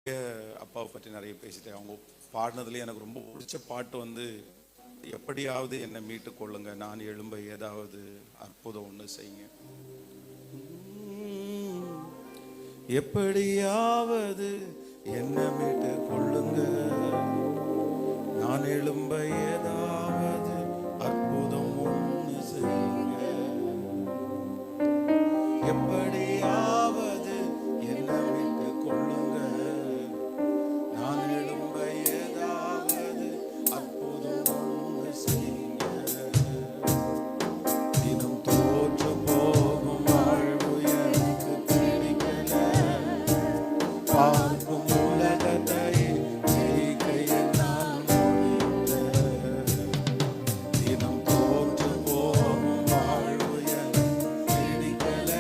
அப்பாவை பற்றி நிறைய பேசிட்டேன். அவங்க பாடினதுலேயே எனக்கு ரொம்ப பிடிச்ச பாட்டு வந்து, எப்படியாவது என்னை மீட்டு கொள்ளுங்க, நான் எழும்ப ஏதாவது அற்புதம் ஒன்று செய்யுங்க. எப்படியாவது என்னை மீட்டு கொள்ளுங்க, நான் எழும்ப ஏதாவது அற்புதம் ஒன்று செய்யுங்க. எப்படியாவது என்னை மீட்டு கொள்ளுங்க, நான் எழும்ப ஏதாவது அற்புதம் ஒன்று செய்யுங்க. தினம் தோற்று போகும் வாழ்வு எனக்கு பிடிக்கல, பார்க்கும் உலகத்தை ஜெயிக்க என்னால் முடியல. தினம் தோற்று போகும் வாழ்வு எனக்கு பிடிக்கல,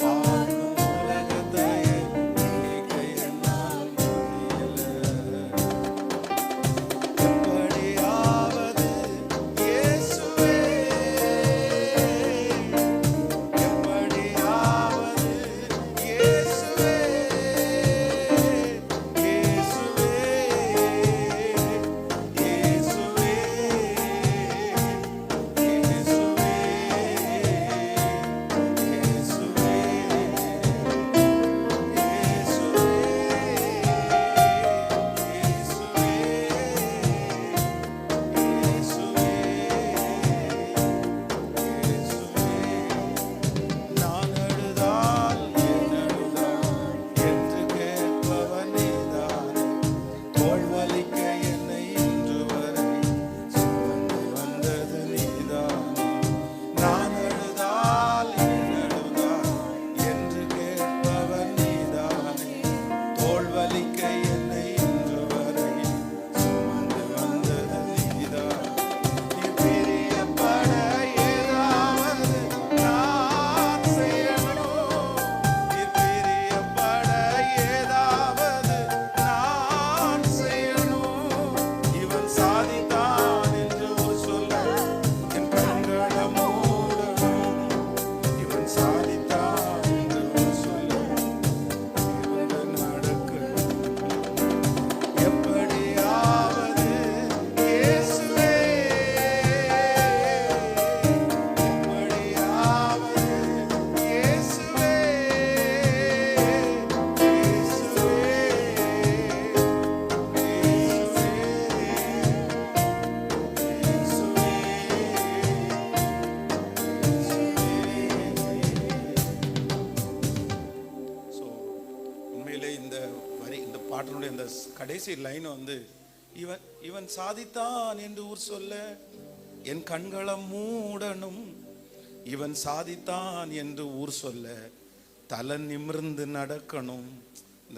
பார்க்கும் உலகத்தை ஜெயிக்க என்னால் முடியல. எப்படியாவது இயேசுவே, எப்படியாவது இயேசுவே, இயேசுவே, இயேசுவே, நான் அழுதால் என் அழுதால் என்று கேட்பவன் நீதானே, தோள் வலிக்க என்னை இன்று வரை சுமந்து வந்தது நீதானே. நான் அழுதால் என் அழுதால் என்று கேட்பவன் நீதானே, தோள் வலிக்க என்னை இன்று வரை சுமந்து வந்தது நீதானே. நீ பிரியப்பட ஏதாவது நான் செய்யணும், நீ பிரியப்பட ஏதாவது நான் செய்யணும். இவன் சாதித்தான் என்று ஒரு சொல்ல என் கண்களை மூடணும். இவன் சாதித்தான் என்று ஒரு சொல்ல இவன் நடக்கணும். எப்படியாவது இயேசுவே, எப்படியாவது இயேசுவே, ஸோ உண்மையிலே இந்த வரி, இந்த பாட்டினுடைய இந்த கடைசி லைன் வந்து, இவன் இவன் சாதித்தான் என்று ஊர் சொல்ல என் கண்களை மூடணும். இவன் சாதித்தான் என்று ஊர் சொல்ல தலை நிமிர்ந்து நடக்கணும்.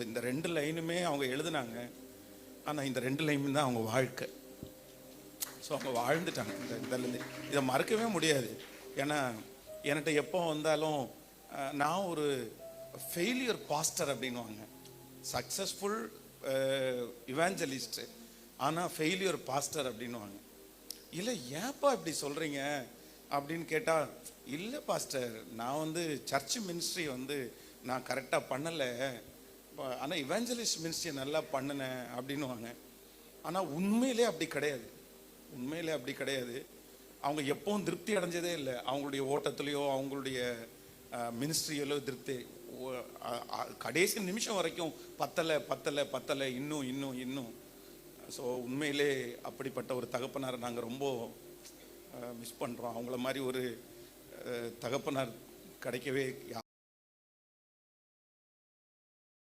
இந்த ரெண்டு லைனுமே அவங்க எழுதுனாங்க. ஆனால் இந்த ரெண்டு லைன் தான் அவங்க வாழ்க்கை. ஸோ அவங்க வாழ்ந்துட்டாங்க. இதுலேருந்து இதை மறக்கவே முடியாது. ஏன்னா என்கிட்ட எப்போ வந்தாலும் நான் ஒரு ஃபெயிலியர் பாஸ்டர் அப்படின்வாங்க. சக்ஸஸ்ஃபுல் இவாஞ்சலிஸ்ட்டு, ஆனால் ஃபெயிலியர் பாஸ்டர் அப்படின்வாங்க. இல்லை ஏன்ப்பா இப்படி சொல்கிறீங்க அப்படின்னு கேட்டால், இல்லை பாஸ்டர், நான் வந்து சர்ச் மினிஸ்ட்ரி வந்து நான் கரெக்டாக பண்ணலை, ஆனால் இவாஞ்சலிஸ்ட் மினிஸ்ட்ரி நல்லா பண்ணினேன் அப்படின்வாங்க. ஆனால் உண்மையிலே அப்படி கிடையாது. உண்மையிலே அப்படி கிடையாது. அவங்க எப்பவும் திருப்தி அடைஞ்சதே இல்லை. அவங்களுடைய ஓட்டத்துலேயோ அவங்களுடைய மினிஸ்ட்ரியிலோ திருப்தி கடைசி நிமிஷம் வரைக்கும் பத்தலை பத்தலை பத்தலை, இன்னும் இன்னும் இன்னும். ஸோ உண்மையிலே அப்படிப்பட்ட ஒரு தகப்பனாரை நாங்கள் ரொம்ப மிஸ் பண்ணுறோம். அவங்கள மாதிரி ஒரு தகப்பனார் கிடைக்கவே